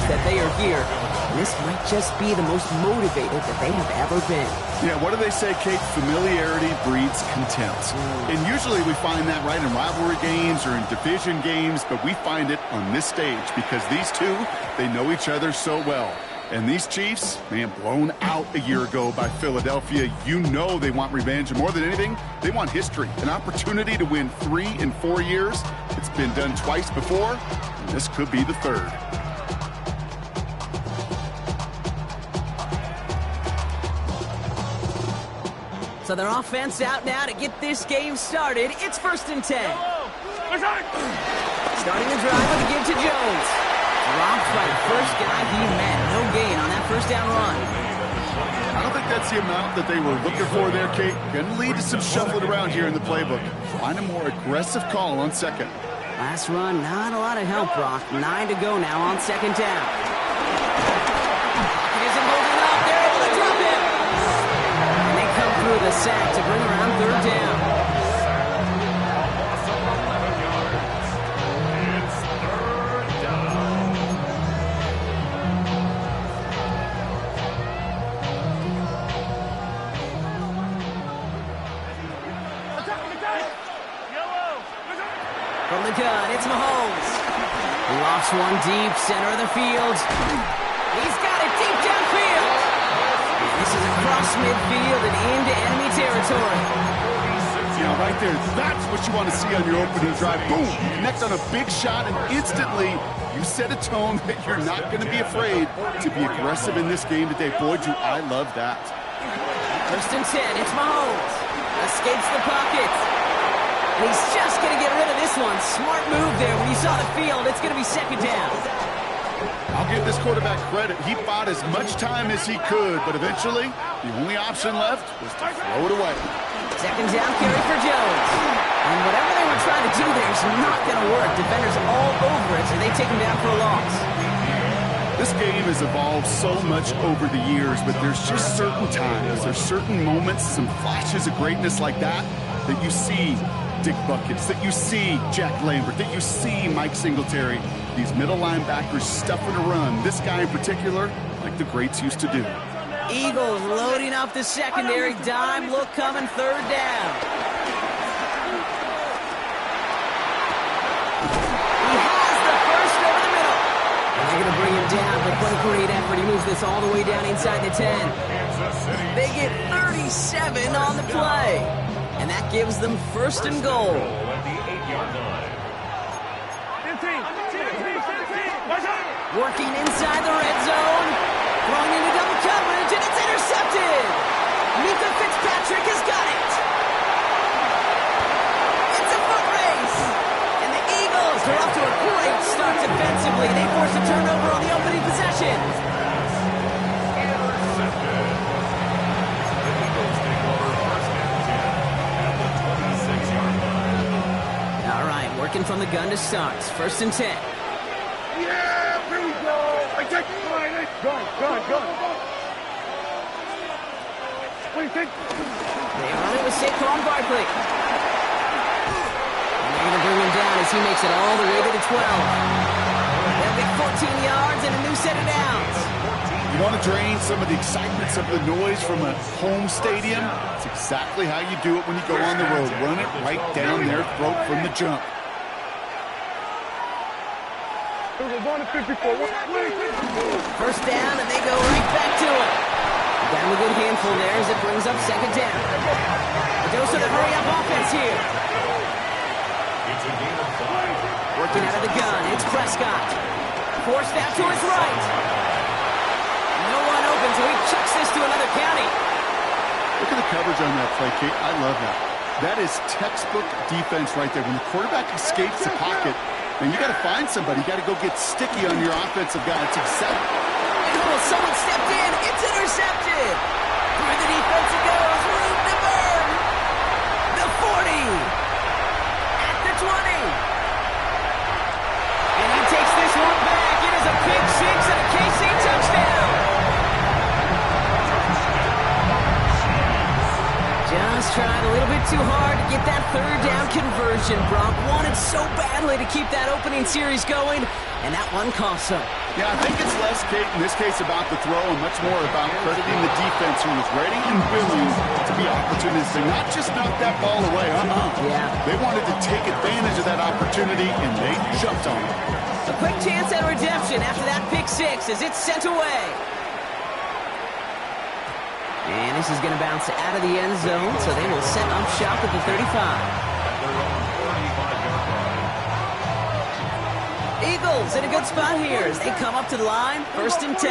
that they are here. And this might just be the most motivated that they have ever been. Yeah, what do they say, Kate? Familiarity breeds contempt. And usually we find that right in rivalry games or in division games, but we find it on this stage because these two, they know each other so well. And these Chiefs, man, blown out a year ago by Philadelphia. You know they want revenge. And more than anything, they want history. An opportunity to win 3 in 4 years. It's been done twice before, and this could be the third. So their offense out now to get this game started. It's 1st and 10. Starting the drive with a give to Jones. Dropped by the first guy he met. No gain on that first down run. I don't think that's the amount that they were looking for there, Kate. Going to lead to some shuffling around here in the playbook. Find a more aggressive call on second. Last run, not a lot of help, Brock. 9 to go now on 2nd down. He isn't holding up. They're able to drop him. And they come through the sack to bring around 3rd down. From the gun, it's Mahomes. Lofts one deep, center of the field. He's got it deep downfield. This is across midfield and into enemy territory. Yeah, right there. That's what you want to see on your opening drive. Boom! Connect on a big shot, and instantly you set a tone that you're not going to be afraid to be aggressive in this game today. Boy, do I love that. 1st and 10, it's Mahomes. Escapes the pocket. And he's just going to get rid of this one. Smart move there. When you saw the field, it's going to be 2nd down. I'll give this quarterback credit. He bought as much time as he could, but eventually, the only option left was to throw it away. 2nd down carry for Jones. And whatever they were trying to do there is not going to work. Defenders all over it, so they take him down for a loss. This game has evolved so much over the years, but there's just certain times, there's certain moments, some flashes of greatness like that you see Dick Buckets, that you see Jack Lambert, that you see Mike Singletary. These middle linebackers stuffing a run. This guy in particular, like the greats used to do. Eagles loading up the secondary. Dime look coming 3rd down. He has the first over the middle. And they're going to bring him down, but what a great effort. He moves this all the way down inside the 10. They get 37 on the play. And that gives them 1st and goal. Working inside the red zone. Throwing into double coverage, and it's intercepted. Mika Fitzpatrick has got it. It's a foot race. And the Eagles are off to a great start defensively. They force a turnover on the opening possession. From the gun to start. 1st and 10. Yeah, here we go. I take it. Go. What do you think? They run it with Saquon Barkley. And they're going to bring him down as he makes it all the way to the 12. They'll get 14 yards and a new set of downs. You want to drain some of the excitement, some of the noise from a home stadium? It's exactly how you do it when you go on the road. Run it right down their throat from the jump. First down, and they go right back to it. Got him a good handful there as it brings up 2nd down. A dose of the hurry-up offense here. Working out of the gun, it's Prescott. Forced out to his right. No one open, so he chucks this to another county. Look at the coverage on that play, Kate. I love that. That is textbook defense right there. When the quarterback escapes the pocket, and you got to find somebody. You got to go get sticky on your offensive guy. It's exactly. Oh, someone stepped in. It's intercepted. Through the defense it goes. Room to burn. The 40. At the 20. And he takes this one back. It is a pick six and a KC touchdown. Just tried a little bit too hard to Get that third down conversion. Brock wanted so badly to keep that opening series going, and that one cost him. Yeah, I think it's less, Kate, in this case about the throw and much more about crediting the defense who was ready and willing to be opportunistic, not just knock that ball away. Yeah. They wanted to take advantage of that opportunity, and they jumped on it. A quick chance at redemption after that pick six as it's sent away. And this is going to bounce out of the end zone, so they will set up shop at the 35. Eagles in a good spot here as they come up to the line, 1st and 10.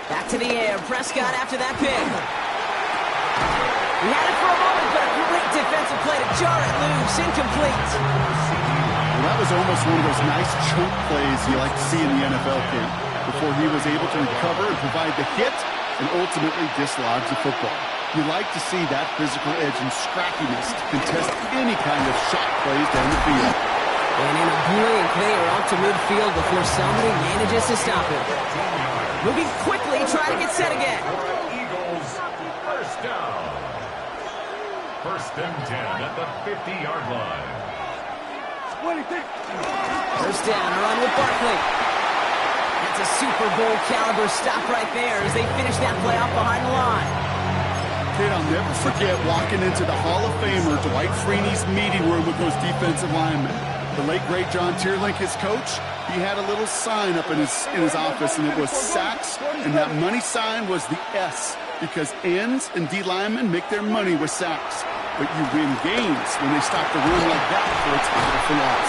Back to the air, Prescott after that pick. He had it for a moment, but a great defensive play to jar it loose, incomplete. Well, that was almost one of those nice chunk plays you like to see in the NFL, Kate, before he was able to recover and provide the hit and ultimately dislodge the football. You like to see that physical edge and scrappiness to contest any kind of shot plays down the field. And in a blink, they are up to midfield before somebody manages to stop him. Moving quickly, trying to get set again. Eagles, first down. 1st and 10 at the 50-yard line. First down, run with Barkley. That's a Super Bowl caliber stop right there as they finish that play off behind the line. Kate, I'll never forget walking into the Hall of Famer Dwight Freeney's meeting room with those defensive linemen. The late, great John Tierlink, his coach, he had a little sign up in his office, and it was sacks, and that money sign was the S, because ends and D linemen make their money with sacks. But you win games when they stop the run like that for its powerful loss.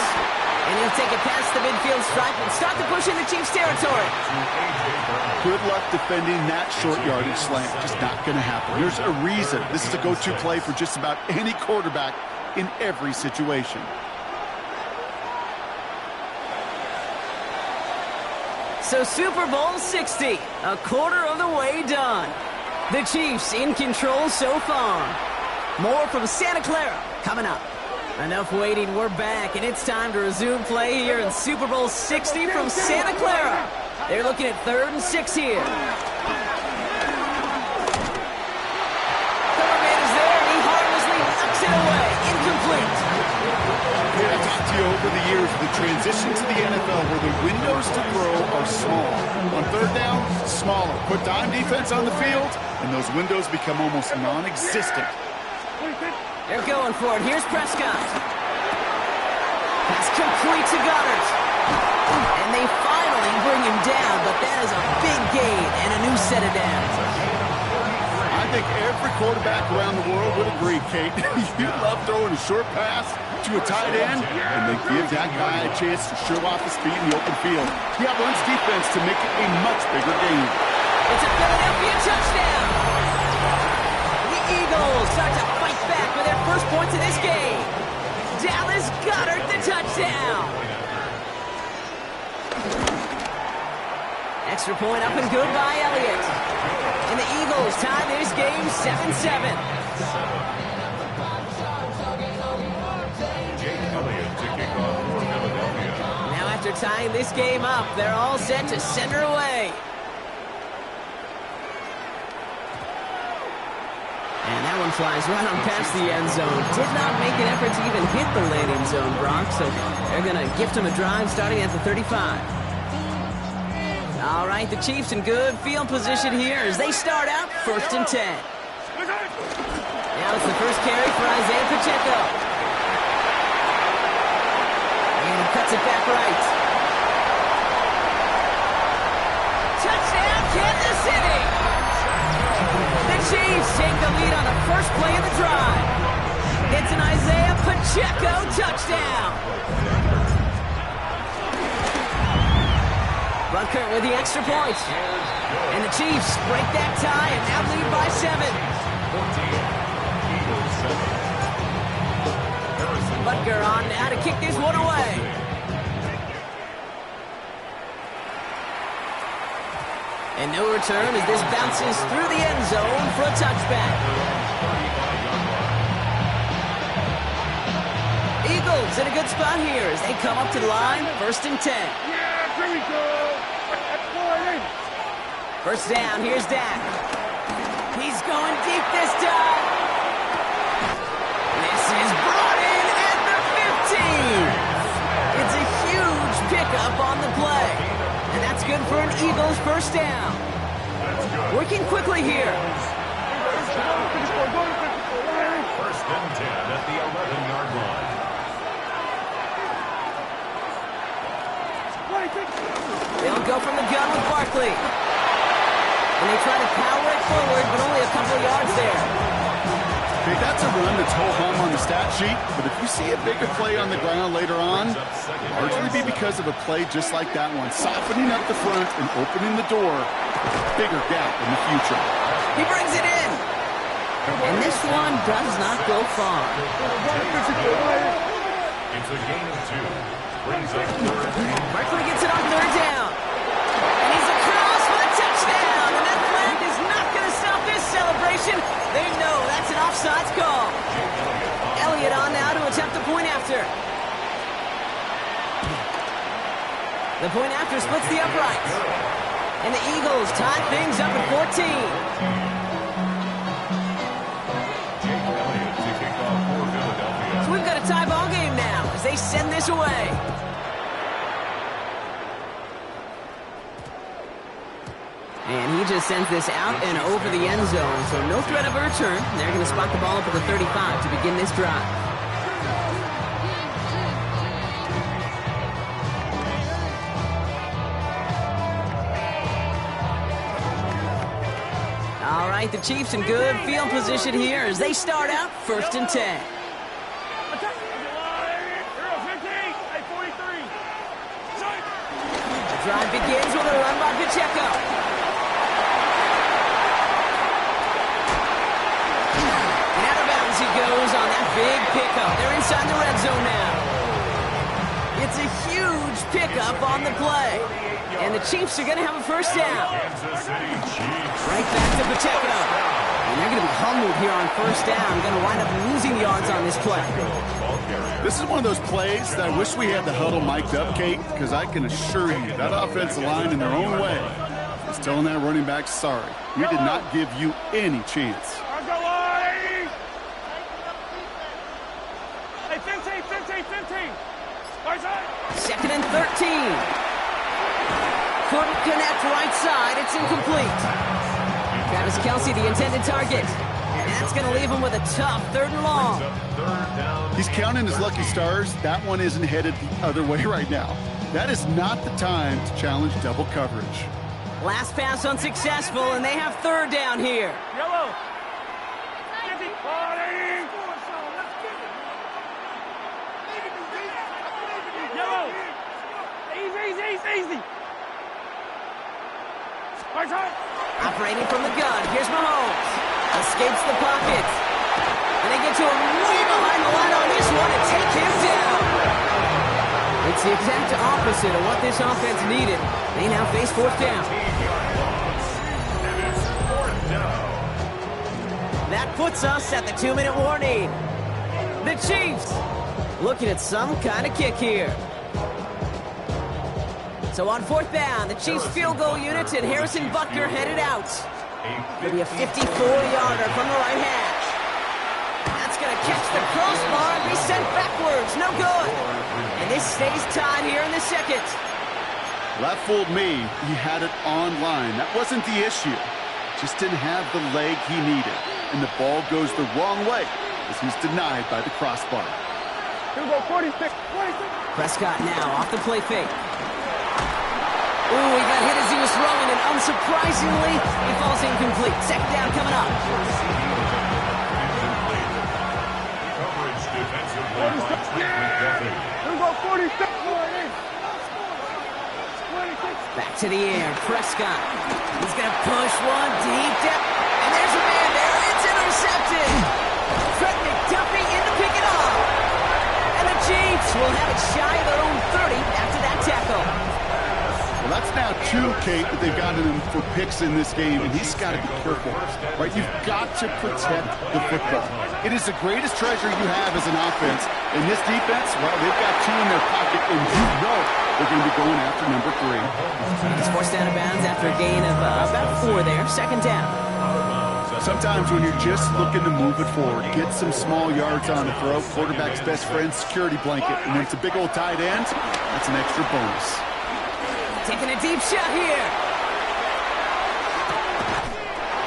And he'll take it past the midfield stripe and start to push into Chiefs territory. Good luck defending that short yardage slant. Just not going to happen. There's a reason. This is a go-to play for just about any quarterback in every situation. So Super Bowl 60, a quarter of the way done. The Chiefs in control so far. More from Santa Clara coming up. Enough waiting, we're back, and it's time to resume play here in Super Bowl 60 from Santa Clara. They're looking at 3rd and 6 here. Coverman is there, and he harmlessly knocks it away. Incomplete. I talked to you over the years, the transition to the NFL where the windows to throw are small. On 3rd down, smaller. Put dime defense on the field, and those windows become almost non-existent. They're going for it. Here's Prescott. Pass complete to Goddard. And they finally bring him down, but that is a big gain and a new set of downs. I think every quarterback around the world would agree, Kate. You love throwing a short pass to a tight end, and they give that guy a chance to show off his feet in the open field. He outruns defense to make it a much bigger gain. It's a Philadelphia touchdown. The Eagles start to fight back with their first points in this game. Dallas Goedert, the touchdown. Extra point up and good by Elliott. And the Eagles tie this game 7-7. Now after tying this game up, they're all set to send her away. And that one flies right on past the end zone. Did not make an effort to even hit the landing zone, Brock, so they're going to gift him a drive starting at the 35. All right, the Chiefs in good field position here as they start out 1st and 10. Now it's the first carry for Isaiah Pacheco. And he cuts it back right. Touchdown, Kansas City! The Chiefs take the lead on the first play of the drive. It's an Isaiah Pacheco touchdown. Rucker with the extra point. And the Chiefs break that tie and now lead by 7. Butker on now to kick this one away. And no return as this bounces through the end zone for a touchback. Eagles in a good spot here as they come up to the line, 1st and 10. Yeah, here we go. First down, here's Dak. He's going deep this time. is brought in at the 15. It's a huge pickup on the play. And that's good for an Eagles first down. Working quickly here. First and 10 at the 11-yard line. They'll go from the gun with Barkley. And they try to power it forward, but only a couple of yards there. Okay, that's a run that's ho-hum on the stat sheet, but if you see a bigger play on the ground later on, largely be because of a play just like that one, softening up the front and opening the door, bigger gap in the future. He brings it in. And this one does not go far. It's a gain of 2. Brings up third down. Barkley gets it on third down. And he's across for the touchdown. And that flag is not going to stop this celebration. They know that's an offsides call. Elliott on now to attempt the point after. The point after splits the uprights. And the Eagles tie things up at 14. So we've got a tie ball game now as they send this away. And he just sends this out and over the end zone, so no threat of a return. They're going to spot the ball up at the 35 to begin this drive. All right, the Chiefs in good field position here as they start out first and 10. The drive begins with a run by Pacheco. He goes on that big pickup. They're inside the red zone now. It's a huge pickup on the play. And the Chiefs are going to have a first down. Right back to Pacheco. And they're going to be humbled here on first down. Going to wind up losing yards on this play. This is one of those plays that I wish we had the huddle mic'd up, Kate, because I can assure you that offensive line in their own way is telling that running back, sorry, we did not give you any chance. Second and 13. Couldn't connect right side. It's incomplete. Travis Kelce, the intended target. And that's going to leave him with a tough third and long. He's counting his lucky stars. That one isn't headed the other way right now. That is not the time to challenge double coverage. Last pass unsuccessful, and they have third down here. Yellow. Easy. Operating from the gun. Here's Mahomes. Escapes the pocket. And they get to him way behind the line on this one and take him down. It's the exact opposite of what this offense needed. They now face fourth down. That puts us at the 2-minute warning. The Chiefs looking at some kind of kick here. So on fourth down, the Chiefs field goal unit and Harrison Butker headed out. Maybe a 54-yarder from the right hash. That's going to catch the crossbar and be sent backwards. No good. And this stays tied here in the second. Well, that fooled me. He had it on line. That wasn't the issue. Just didn't have the leg he needed. And the ball goes the wrong way as he's denied by the crossbar. Here we go, 46. Prescott now off the play fake. Ooh, he got hit as he was throwing, and unsurprisingly, he falls incomplete. Second down coming up. Coverage defensively by Trent McDuffie. Here we go, 46. Back to the air, Prescott. He's going to push one deep down, and there's a man there. It's intercepted. Trent McDuffie in to pick it up. And the Chiefs will have it shy of their own 30 after that tackle. Well, that's now 2, Kate, that they've gotten him for picks in this game, and he's got to be careful, right? You've got to protect the football. It is the greatest treasure you have as an offense. And this defense, well, they've got 2 in their pocket, and you know they're going to be going after number 3. He's forced out of bounds after a gain of about 4 there. Second down. Sometimes when you're just looking to move it forward, get some small yards on the throw, quarterback's best friend, security blanket. And when it's a big old tight end, that's an extra bonus. Taking a deep shot here.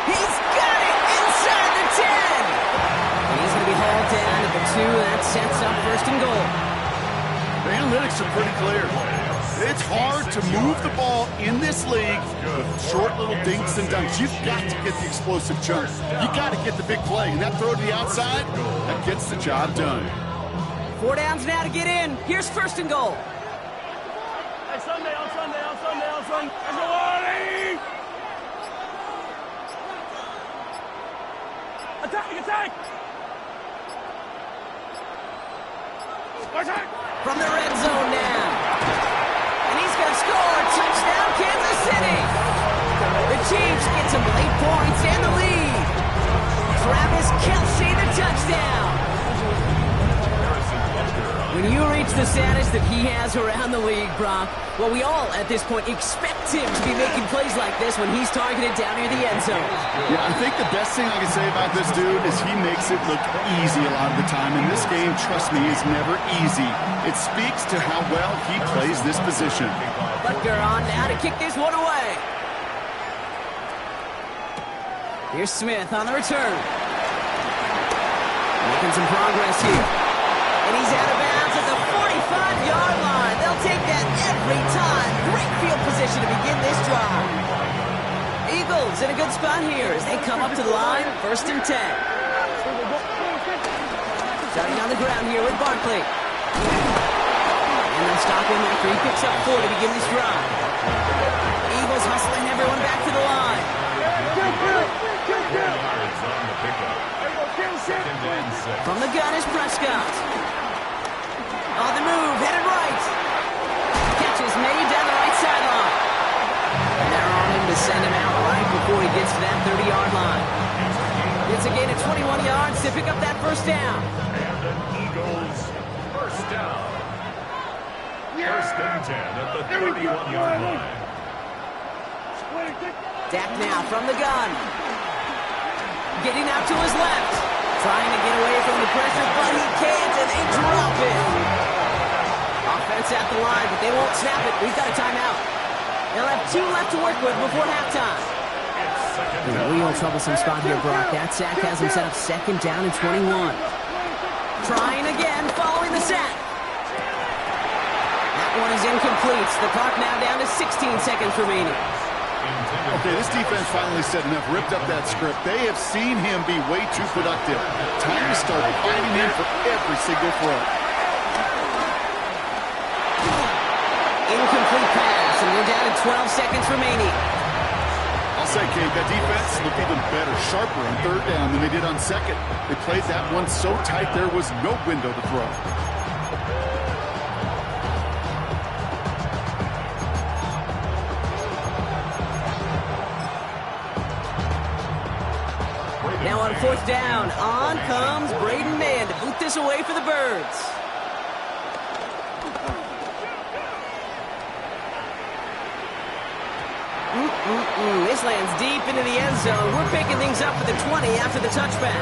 He's got it inside the 10. And he's going to be hauled down at the 2. That sets up 1st and goal. The analytics are pretty clear. It's hard to move the ball in this league with short little dinks and dunks. You've got to get the explosive chunk. You got to get the big play. And that throw to the outside, that gets the job done. 4 downs now to get in. Here's 1st and goal. Hey, Sunday. Attack! From the red zone now. And he's going to score. Touchdown, Kansas City. The Chiefs get some late points and the lead. Travis Kelce, the touchdown. When you reach the status that he has around the league, Brock, well, we all at this point expect him to be making plays like this when he's targeted down near the end zone. Yeah, I think the best thing I can say about this dude is he makes it look easy a lot of the time. And this game, trust me, is never easy. It speaks to how well he plays this position. Butker on now to kick this one away. Here's Smith on the return. Making some progress here. And he's out of bounds at the 45-yard line. They'll take that every time. Great field position to begin this drive. Eagles in a good spot here as they come up to the line. 1st and 10. Starting on the ground here with Barkley. And they'll stop him after he picks up 4 to begin this drive. Eagles hustling everyone back to the line. From the gun is Prescott. On the move, headed right. Catch is made down the right sideline. And they're on him to send him out right before he gets to that 30-yard line. It's a gain of 21 yards to pick up that 1st down. And the Eagles, 1st down. 1st and 10 at the 31-yard line. Dak now from the gun. Getting out to his left. Trying to get away from the pressure, but he can't, and they drop it. Offense at the line, but they won't snap it. We've got a timeout. They'll have 2 left to work with before halftime. In a real troublesome spot here, Brock. That sack has him set up 2nd down and 21. Trying again, following the sack. That one is incomplete. The clock now down to 16 seconds remaining. Okay, this defense finally said enough, ripped up that script. They have seen him be way too productive. Time to start fighting him for every single throw. Incomplete pass, and we're down to 12 seconds remaining. I'll say, Kate, that defense looked even better, sharper on 3rd down than they did on 2nd. They played that one so tight there was no window to throw. Now on 4th down, on comes Braden Mann to boot this away for the Birds. This lands deep into the end zone. We're picking things up for the 20 after the touchback.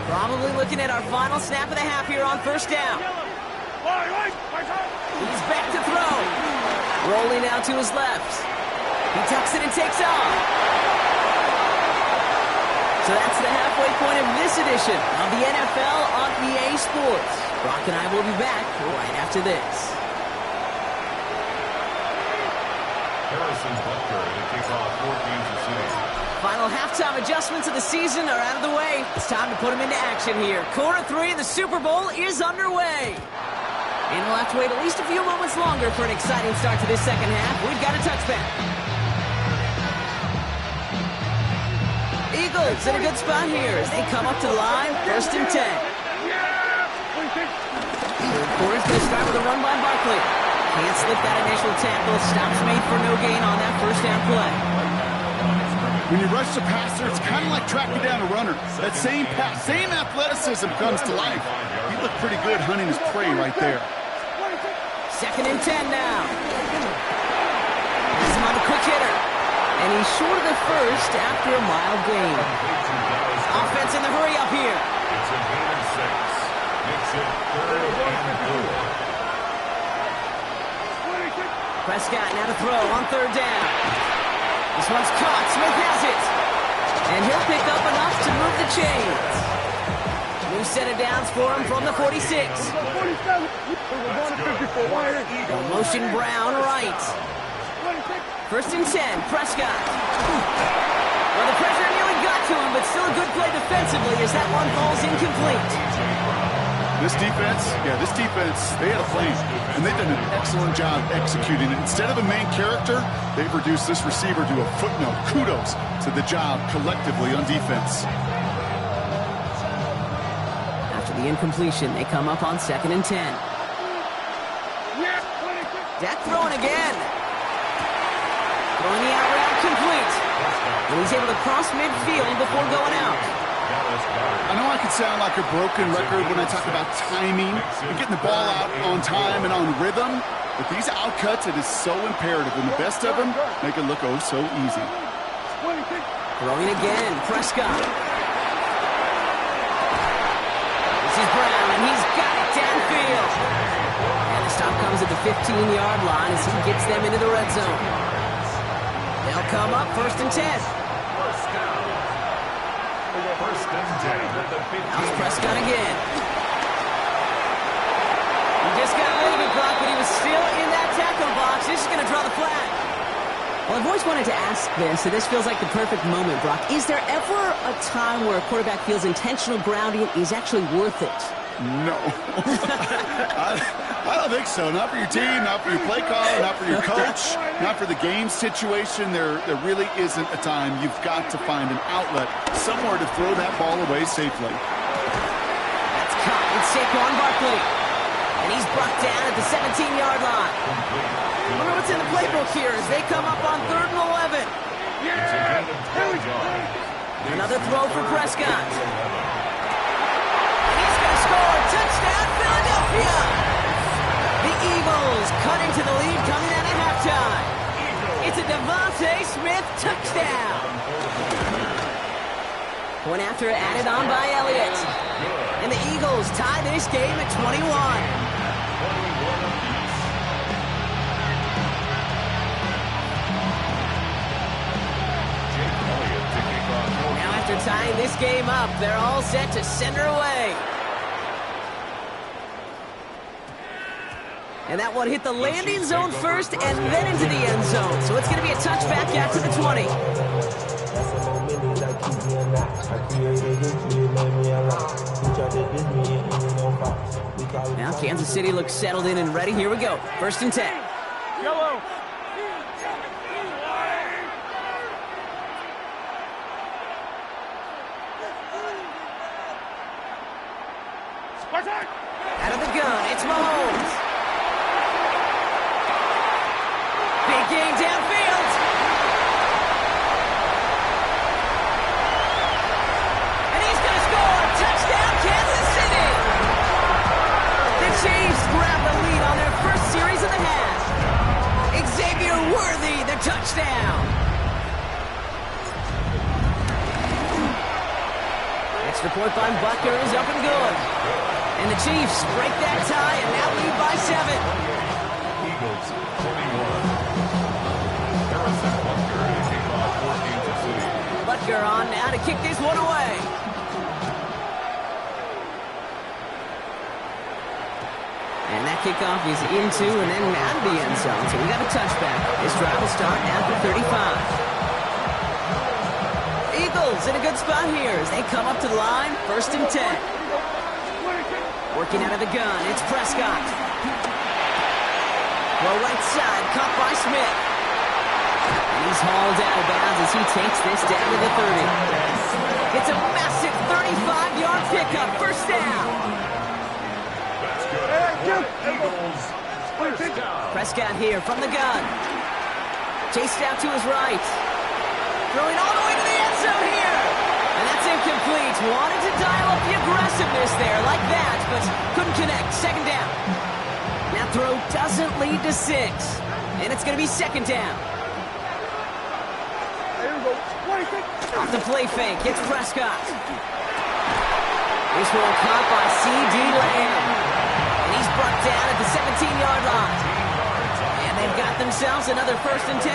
Probably looking at our final snap of the half here on 1st down. He's back to throw. Rolling out to his left. He tucks it and takes off. So that's the halfway point of this edition of the NFL on EA Sports. Brock and I will be back right after this. Harrison Butker to kick off for Kansas City. Final halftime adjustments of the season are out of the way. It's time to put them into action here. Quarter 3 of the Super Bowl is underway. And we'll have to wait at least a few moments longer for an exciting start to this 2nd half. We've got a touchback. Eagles in a good spot here as they come up to the line. 1st and 10. Third quarter's going to start with a run by Barkley. Can't slip that initial tackle. Stops made for no gain on that 1st down play. When you rush the passer, it's kind of like tracking down a runner. That same pass, same athleticism comes to life. He looked pretty good hunting his prey right there. 2nd and 10 now. He's on the quick hitter. And And he's short of the first after a mild gain. Offense in the hurry up here. It's a gain of 6. Makes it 3rd and 4. Prescott now to throw on 3rd down. This one's caught. Smith has it. And he'll pick up enough to move the chains. New set of downs for him from the 46. Motion Brown right. 1st and 10, Prescott. Well, the pressure nearly got to him, but still a good play defensively as that one falls incomplete. This defense, they had a plan, and they've done an excellent job executing it. Instead of a main character, they've reduced this receiver to a footnote. Kudos to the job collectively on defense. After the incompletion, they come up on 2nd and 10. Dak throwing again. Throwing the out route complete. And he's able to cross midfield before going out. I know I can sound like a broken record when I talk about timing and getting the ball out on time and on rhythm, but these outcuts, it is so imperative, and the best of them make it look oh so easy. Throwing again, Prescott. This is Brown, and he's got it downfield. And the stop comes at the 15-yard line as he gets them into the red zone. They'll come up 1st and 10. First and 10 at the 15. How's Prescott again? He just got a little bit blocked, but he was still in that tackle box. This is going to draw the flag. Well, I've always wanted to ask this, so this feels like the perfect moment, Brock. Is there ever a time where a quarterback feels intentional grounding is actually worth it? No. I don't think so. Not for your team, not for your play caller, not for your coach, not for the game situation. There really isn't a time. You've got to find an outlet, somewhere to throw that ball away safely. That's caught. It's Saquon Barkley. And he's brought down at the 17-yard line. I wonder what's in the playbook here as they come up on 3rd and 11. Another throw for Prescott. Score, touchdown, Philadelphia! The Eagles cut into the lead coming out of halftime. It's a Devontae Smith touchdown. Point after added on by Elliott. And the Eagles tie this game at 21. Now after tying this game up, they're all set to send her away. And that one hit the landing zone first and then into the end zone. So it's going to be a touchback out to the 20. Now Kansas City looks settled in and ready. Here we go. 1st and 10. Yellow. Out of the gun, it's Mahomes. Big game downfield. And he's going to score. Touchdown, Kansas City. The Chiefs grab the lead on their first series of the half. Xavier Worthy, the touchdown. Extra point by Butker is up and good. And the Chiefs break that tie and now lead by 7. Eagles 21. Harrison Butker to kick off for Kansas City. Butker on now to kick this one away. And that kickoff is into and then out of the end zone. So we got a touchback. This drive will start at the 35. Eagles in a good spot here as they come up to the line. 1st and 10. Working out of the gun, it's Prescott. Well, right side, caught by Smith. And he's hauled out of bounds as he takes this down to the 30. It's a massive 35-yard pickup, 1st down. That's good. Eagles, 1st down. Prescott here from the gun. Chased out to his right. Throwing all the way to the end zone here. And that's incomplete. Wanted to dial up the aggressiveness there like that, but couldn't connect. 2nd down. That throw doesn't lead to 6. And it's going to be 2nd down. Off the play fake, hits Prescott. This one caught by C.D. Lamb. And he's brought down at the 17-yard line. And they've got themselves another 1st and 10.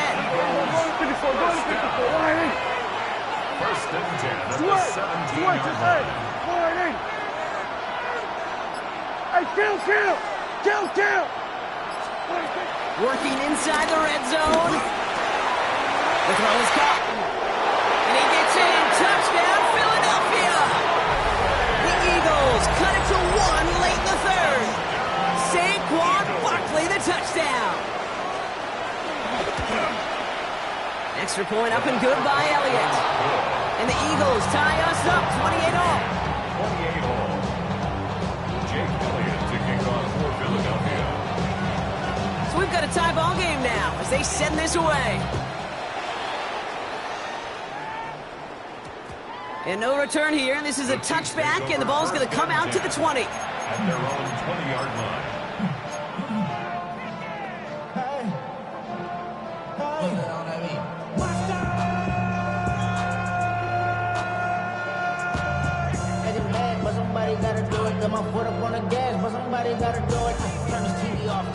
First and 10 at the 17-yard line. Hey, kill! Working inside the red zone. The throw is caught. And he gets in. Touchdown, Philadelphia. The Eagles cut it to 1 late in the 3rd. Saquon Barkley, the touchdown. Extra point up and good by Elliott. And the Eagles tie us up 28-all. 28-all. Jake Elliott to kick off for Philadelphia. So we've got a tie ball game now as they send this away. And no return here, and this is a touchback, and the ball's going to come out to the 20. At their own 20-yard line.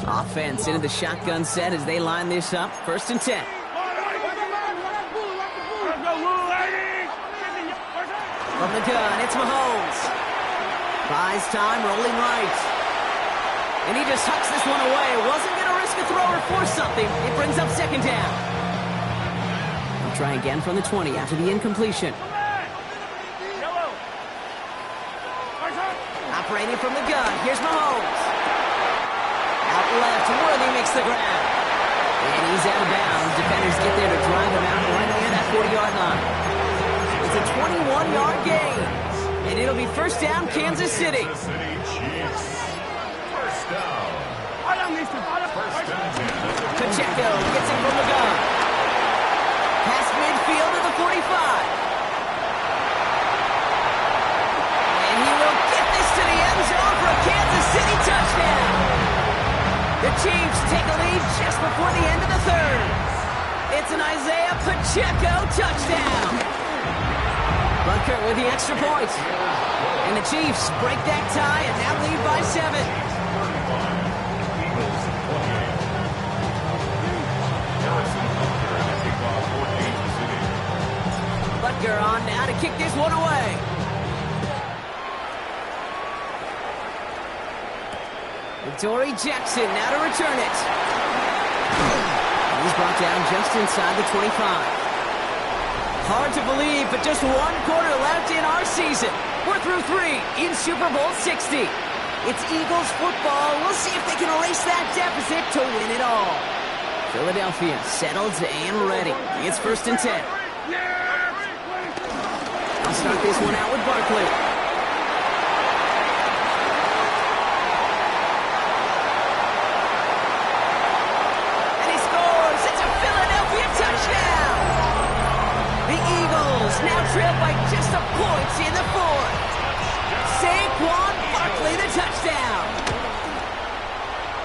Offense into the shotgun set as they line this up. 1st and 10. From the gun, it's Mahomes. Buys time, rolling right. And he just hucks this one away. Wasn't going to risk a throw or force something. It brings up 2nd down. He'll try again from the 20 after the incompletion. Operating from the gun, here's Mahomes. Out left, Worthy makes the grab. And he's out of bounds. Defenders get there to drive him out right near that 40-yard line. It's a 21-yard gain. And it'll be 1st down, Kansas City. Kansas City Chiefs. First down. First and 10. Pacheco gets it from the gun. Past midfield to the 45. And he will get this to the end zone for a Kansas City touchdown. The Chiefs take a lead just before the end of the 3rd. It's an Isaiah Pacheco touchdown. Butker with the extra point. And the Chiefs break that tie and now lead by 7. Butker on now to kick this one away. Dory Jackson now to return it. He's brought down just inside the 25. Hard to believe, but just 1 quarter left in our season. We're through 3 in Super Bowl 60. It's Eagles football. We'll see if they can erase that deficit to win it all. Philadelphia settled and ready. It's 1st and 10. I'll start this one out with Barkley. Now trailed by just a point in the 4th. Saquon Barkley, the touchdown.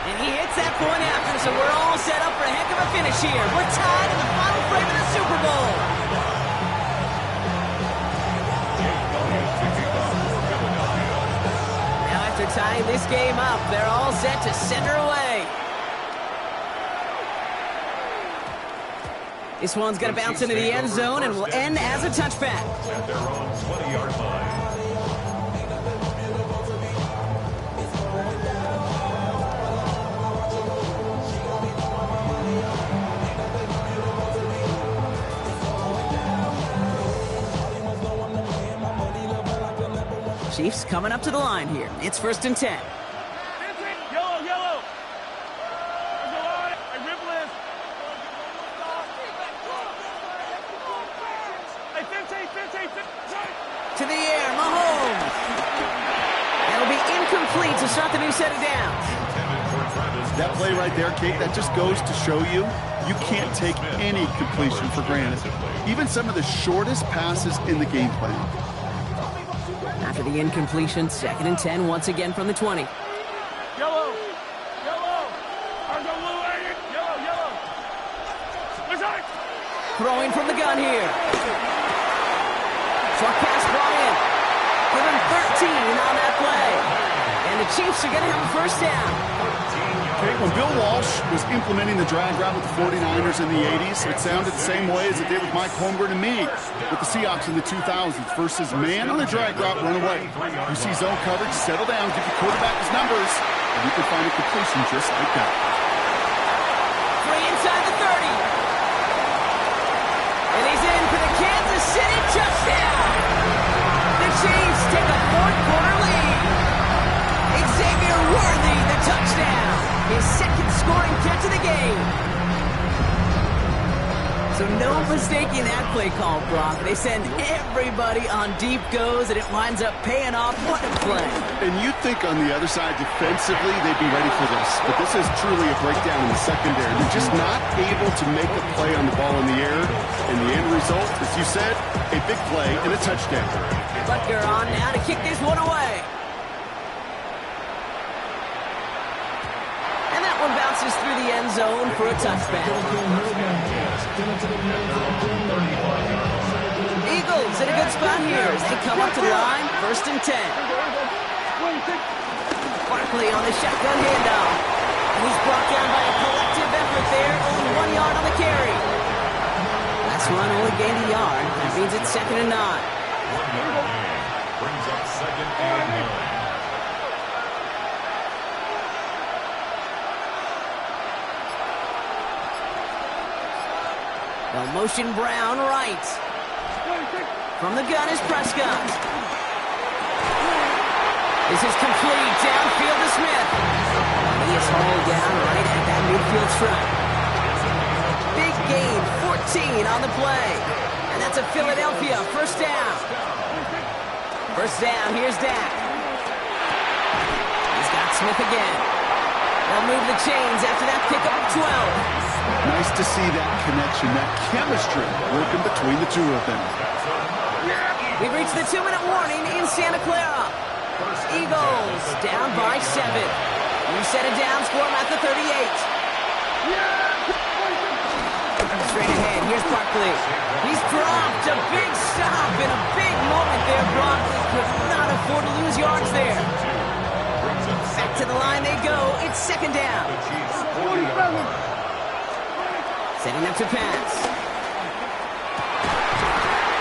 And he hits that point after, so we're all set up for a heck of a finish here. We're tied in the final frame of the Super Bowl. Now after tying this game up, they're all set to send her away. This one's going to bounce into the end zone and will end as a touchback. At their own 20-yard line. Chiefs coming up to the line here. It's 1st and 10. To the air, Mahomes. That'll be incomplete to start the new set of downs. That play right there, Kate, that just goes to show you can't take any completion for granted. Even some of the shortest passes in the game plan. After the incompletion, 2nd and 10 once again from the 20. Yellow. throwing from the gun here. Short pass brought in. Give him 13 on that play. And the Chiefs are going to have a first down. Okay, when Bill Walsh was implementing the drag route with the 49ers in the 80s, it sounded the same way as it did with Mike Holmgren and me with the Seahawks in the 2000s. Versus man on a drag route, run away. You see zone coverage, settle down, give your quarterback his numbers, and you can find a completion just like that. Free inside the 30. And he's in for the Kansas City touchdown. The Chiefs take a fourth-quarter lead. Xavier Worthy, the touchdown. His second scoring catch of the game. So no mistaking that play call, Brock. They send everybody on deep goes, and it winds up paying off. What a play. And you'd think on the other side, defensively, they'd be ready for this. But this is truly a breakdown in the secondary. They're just not able to make a play on the ball in the air. And the end result, as you said, a big play and a touchdown. Butker on now to kick this one away. And that one bounces through the end zone for a touchback. Eagles in a good spot here as they come up to the line, 1st and 10. Barkley on the shotgun handoff. And he's brought down by a collective effort there, only 1 yard on the carry. Last one only gained a yard. That means it's 2nd and 9. 1 yard gain brings up 2nd and 9. Well, motion Brown right. From the gun is Prescott. This is complete. Downfield to Smith. He is hauled down right at that midfield stripe. Big gain, 14 on the play. And that's a Philadelphia first down. First down, here's Dak. He's got Smith again. They'll move the chains after that pickup of 12. Nice to see that connection, that chemistry working between the two of them. We've reached the 2-minute warning in Santa Clara. Eagles down by 7. We set it down, score them at the 38. Straight ahead, here's Barkley. He's dropped a big stop in a big moment there. Barkley could not afford to lose yards there. Back to the line they go. It's 2nd down. Setting up to pass.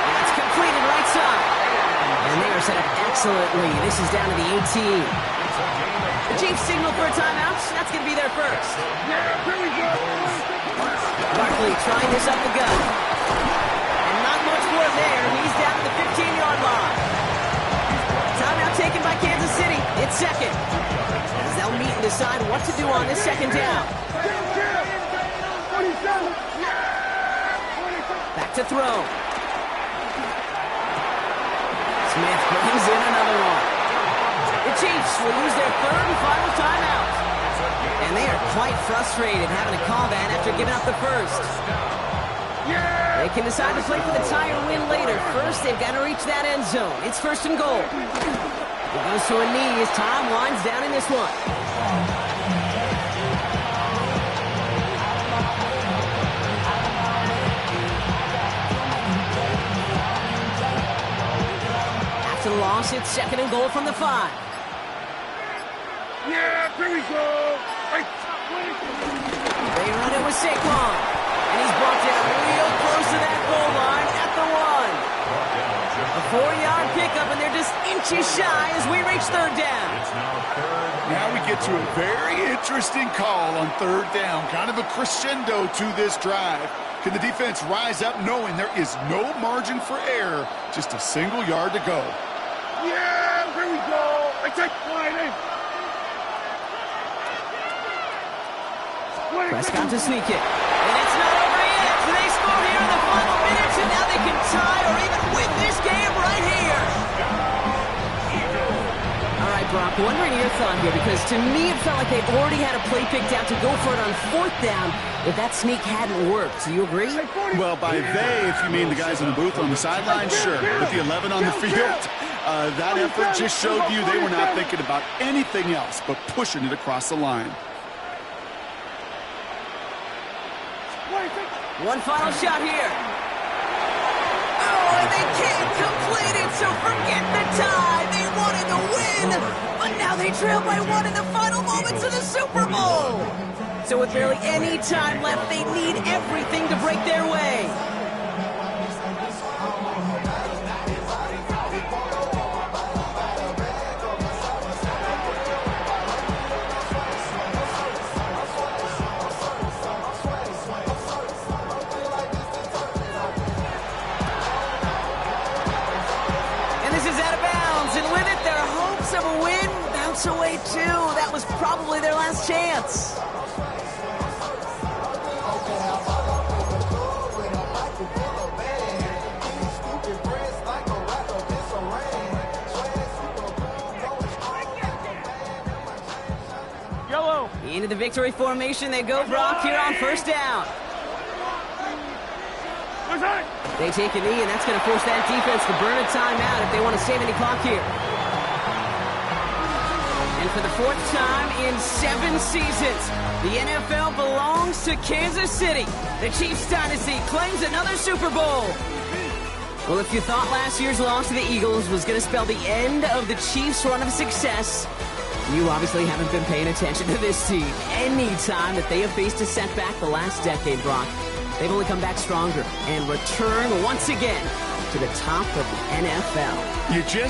That's completed right side. And they are set up excellently. This is down to the 18. The Chiefs signal for a timeout. That's going to be their first. Barkley trying this up the gut. And not much more there. He's down to the 15-yard line. Timeout taken by Kansas City. It's 2nd. As they'll meet and decide what to do on this 2nd down. Back to throw. Smith brings in another one. The Chiefs will use their 3rd and final timeout. And they are quite frustrated having to call that after giving up the first. They can decide to play for the tie or win later. First, they've got to reach that end zone. It's 1st and goal. It goes to a knee as time winds down in this one. After the loss, it's 2nd and goal from the 5. Yeah, here we go. They run it with Saquon. And he's brought down real close to that goal line at the 1. A 4-yard pickup, and they're just inches shy as we reach 3rd down. Now we get to a very interesting call on 3rd down. Kind of a crescendo to this drive. Can the defense rise up knowing there is no margin for error? Just a single yard to go. Yeah, here we go. I take line in. Prescott to sneak it. And it's not over yet. They score here in the final minutes, and now they can tie or even win this game right here. All right, Brock, wondering your thought here, because to me it felt like they already had a play picked out to go for it on 4th down if that sneak hadn't worked. Do you agree? Well, by they, if you mean the guys in the booth on the sideline, sure. With the 11 on the field, that effort just showed you they were not thinking about anything else but pushing it across the line. One final shot here. Oh, and they can't complete it, so forget the tie. They wanted to win, but now they trail by one in the final moments of the Super Bowl. So with barely any time left, they need everything to break their way. Of a win, bounce away too. That was probably their last chance. Yellow. Into the victory formation they go, Brock, here on first down. They take a knee, and that's going to force that defense to burn a timeout if they want to save any clock here. And for the fourth time in 7 seasons, the NFL belongs to Kansas City. The Chiefs dynasty claims another Super Bowl. Well, if you thought last year's loss to the Eagles was going to spell the end of the Chiefs' run of success, you obviously haven't been paying attention to this team. Any time that they have faced a setback the last decade, Brock, they've only come back stronger and return once again to the top of the NFL. You just